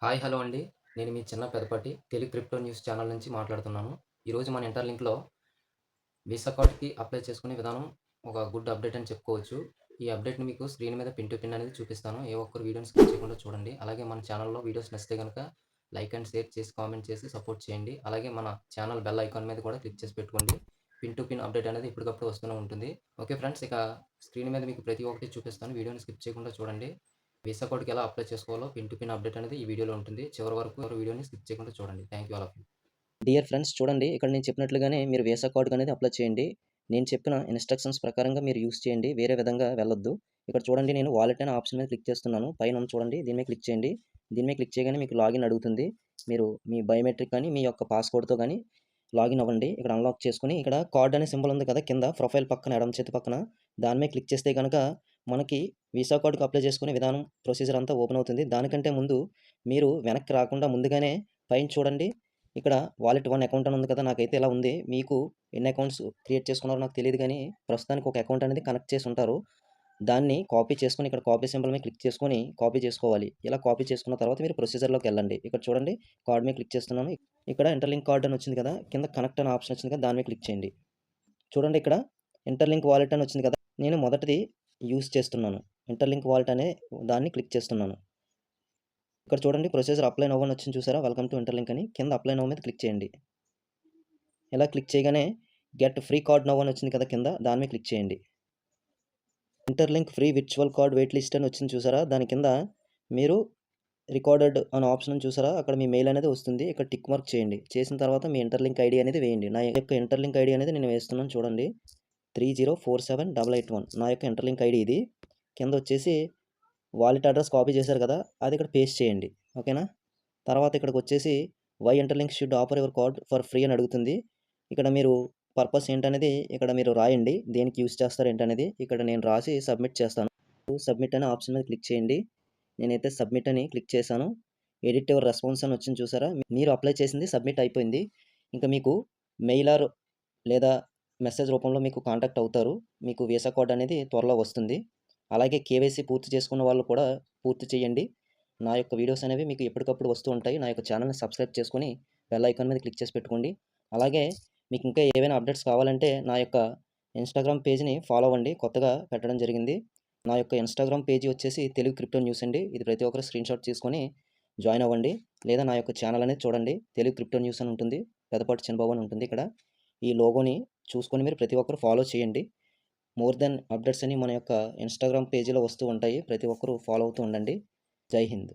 Hi hello అండి. నేను మీ చిన్న పెదపటి తెలుగు క్రిప్టో న్యూస్ ఛానల్ నుంచి మాట్లాడుతున్నాను. ఈరోజు మన ఇంటర్‌లింక్‌లో వీసా కార్డ్‌కి అప్లై చేసుకునే విధానం ఒక గుడ్ అప్డేట్ అని చెప్పుకోవచ్చు. ఈ అప్డేట్‌ని మీకు స్క్రీన్ మీద పిన్ టు పిన్ అనేది చూపిస్తాను. ఏ ఒక్కరు వీడియోని స్కిప్ చేయకుండా చూడండి. అలాగే మన ఛానల్‌లో వీడియోస్ నచ్చితే గనుక లైక్ అండ్ షేర్ చేసి, కామెంట్ చేసి సపోర్ట్ చేయండి. అలాగే మన ఛానల్ బెల్ ఐకాన్ మీద కూడా క్లిక్ చేసి పెట్టుకోండి. పిన్ టు పిన్ అప్డేట్ అనేది ఎప్పటికప్పుడు వస్తూనే ఉంటుంది. ఓకే ఫ్రెండ్స్, ఇక స్క్రీన్ మీద మీకు ప్రతి ఒక్కటి చూపిస్తాను. వీడియోని స్కిప్ చేయకుండా చూడండి. వీసా కోడ్‌కి ఎలా అప్లై చేసుకోవాలో పిన్ టు పిన్ అప్డేట్ అనేది ఈ వీడియోలో ఉంటుంది. చివరి వరకు ఎవరు వీడియోని స్కిప్ చేయకుండా చూడండి. Thank you all of you. Dear friends చూడండి, ఇక్కడ నేను చెప్పినట్లుగానే మీరు వీసా కార్డ్ అనేది అప్లై చేయండి. నేను చెప్పిన ఇన్‌స్ట్రక్షన్స్ ప్రకారంగా మీరు యూజ్ చేయండి. వేరే విధంగా వెళ్ళొద్దు. ఇక్కడ చూడండి, నేను వాలెట్ అనే ఆప్షన్ మీద క్లిక్ చేస్తున్నాను. పైన ఉంది చూడండి, దీని మీద క్లిక్ చేయండి. దీని మీద క్లిక్ చేయగానే మీకు లాగిన్ అడుగుతుంది. మీరు మీ బయోమెట్రిక్ కానీ, మీ యొక్క పాస్‌వర్డ్‌తో గాని లాగిన్ అవ్వండి. ఇక్కడ అన్‌లాక్ చేసుకొని, ఇక్కడ కార్డ్ అనే సింబల్ ఉంది కదా కింద ప్రొఫైల్ పక్కన ఎడమ చేతి పక్కన, దాని మీద క్లిక్ చేస్తే గనక మనకి వీసా కార్డ్‌కి అప్లై చేసుకునే విధానం, ప్రొసీజర్ అంతా ఓపెన్ అవుతుంది. దానికంటే ముందు మీరు వెనక్కి రాకుండా ముందుగానే పైన చూడండి, ఇక్కడ వాలెట్ 1 అకౌంట్ అని ఉంది కదా! నాకైతే ఇలా ఉంది. మీకు ఎన్ని అకౌంట్స్ క్రియేట్ చేసుకున్నారో నాకు తెలీదు గానీ, ప్రస్తుతానికి ఒక అకౌంట్ అనేది కనెక్ట్ చేసి ఉంటారు. దాన్ని కాపీ చేసుకొని, ఇక్కడ కాపీ సింబల్ మీద క్లిక్ చేసుకొని కాపీ చేసుకోవాలి. ఇలా కాపీ చేసుకున్న తర్వాత మీరు ప్రొసీజర్‌లోకెళ్ళండి. ఇక్కడ చూడండి, కార్డ్ మీద క్లిక్ చేస్తున్నాను. ఇక్కడ ఇంటర్‌లింక్ కార్డ్ అని వచ్చింది కదా! కింద కనెక్ట్ అనే ఆప్షన్ వచ్చింది కదా! దాని మీద క్లిక్ చేయండి. చూడండి, ఇక్కడ ఇంటర్‌లింక్ వాలెట్ అని వచ్చింది కదా! నేను మొదటిది యూజ్ చేస్తున్నాను. ఇంటర్‌లింక్ వాలెట్ అనే దాన్ని క్లిక్ చేస్తున్నాను. ఇక్కడ చూడండి, ప్రొసీజర్ అప్లై నౌ అని వచ్చింది చూసారా? వెల్కమ్ టు ఇంటర్‌లింక్ అని. కింద అప్లై నౌ మీద క్లిక్ చేయండి. ఇలా క్లిక్ చేయగానే గెట్ ఫ్రీ కార్డ్ నౌ అని వచ్చింది కదా కింద, దాని మీద క్లిక్ చేయండి. Interlink free virtual card wait list అని వచ్చింది చూసారా? దాని కింద మీరు రికార్డెడ్ అనే ఆప్షన్ ఉంది చూసారా? అక్కడ మీ మెయిల్ అనేది వస్తుంది. ఇక్కడ టిక్ మార్క్ చేయండి. చేసిన తర్వాత మీ ఇంటర్‌లింక్ ఐడీ అనేది వేయండి. నా యొక్క ఇంటర్‌లింక్ ఐడీ అనేది నేను వేస్తున్నాను చూడండి. 3047881 నా యొక్క ఇంటర్‌లింక్ ఐడీ ఇది. కింద వచ్చేసి వాలెట్ అడ్రెస్ కాపీ చేశారు కదా! అది ఇక్కడ పేస్ట్ చేయండి. ఓకేనా? తర్వాత ఇక్కడికొచ్చేసి why Interlink should offer your card for free అని అడుగుతుంది. ఇక్కడ మీరు పర్పస్ ఏంటనేది ఇక్కడ మీరు రాయండి. దేనికి యూజ్ చేస్తారు ఏంటనేది. ఇక్కడ నేను రాసి సబ్మిట్ చేస్తాను. సబ్మిట్ అనే ఆప్షన్ మీద క్లిక్ చేయండి. నేనైతే సబ్మిట్ అని క్లిక్ చేశాను. ఎడిట్ యువర్ రెస్పాన్స్ అని వచ్చింది చూసారా? మీరు అప్లై చేసింది సబ్మిట్ అయిపోయింది. ఇంకా మీకు మెయిల్ ఆర్ లేదా మెసేజ్ రూపంలో మీకు కాంటాక్ట్ అవుతారు. మీకు వీసా కార్డ్ అనేది త్వరలో వస్తుంది. అలాగే కేవైసీ పూర్తి చేసుకున్న వాళ్ళు కూడా పూర్తి చేయండి. నా యొక్క వీడియోస్ అనేవి మీకు ఎప్పటికప్పుడు వస్తూ ఉంటాయి. నా యొక్క ఛానెల్‌ని సబ్స్క్రైబ్ చేసుకొని బెల్ ఐకాన్ మీద క్లిక్ చేసి పెట్టుకోండి. అలాగే మీకు ఇంకా ఏవైనా అప్డేట్స్ కావాలంటే నా యొక్క ఇన్‌స్టాగ్రామ్ పేజ్‌ని ఫాలో అవ్వండి. కొత్తగా పెట్టడం జరిగింది. నా యొక్క ఇన్‌స్టాగ్రామ్ పేజీ వచ్చేసి తెలుగు క్రిప్టో న్యూస్ అండి. ఇది ప్రతి ఒక్కరు స్క్రీన్‌షాట్ తీసుకొని జాయిన్ అవ్వండి. లేదా నా యొక్క ఛానెల్ అనేది చూడండి. తెలుగు క్రిప్టో న్యూస్ అని ఉంటుంది. పెదపాటి చిన్నబాబు అని ఉంటుంది ఇక్కడ. ఈ లోగోని చూసుకొని మీరు ప్రతి ఒక్కరు ఫాలో చేయండి. మోర్ దెన్ అప్డేట్స్ అన్ని మన యొక్క ఇన్‌స్టాగ్రామ్ పేజీలో వస్తూ ఉంటాయి. ప్రతి ఒక్కరు ఫాలో అవుతూ ఉండండి. జై హింద్.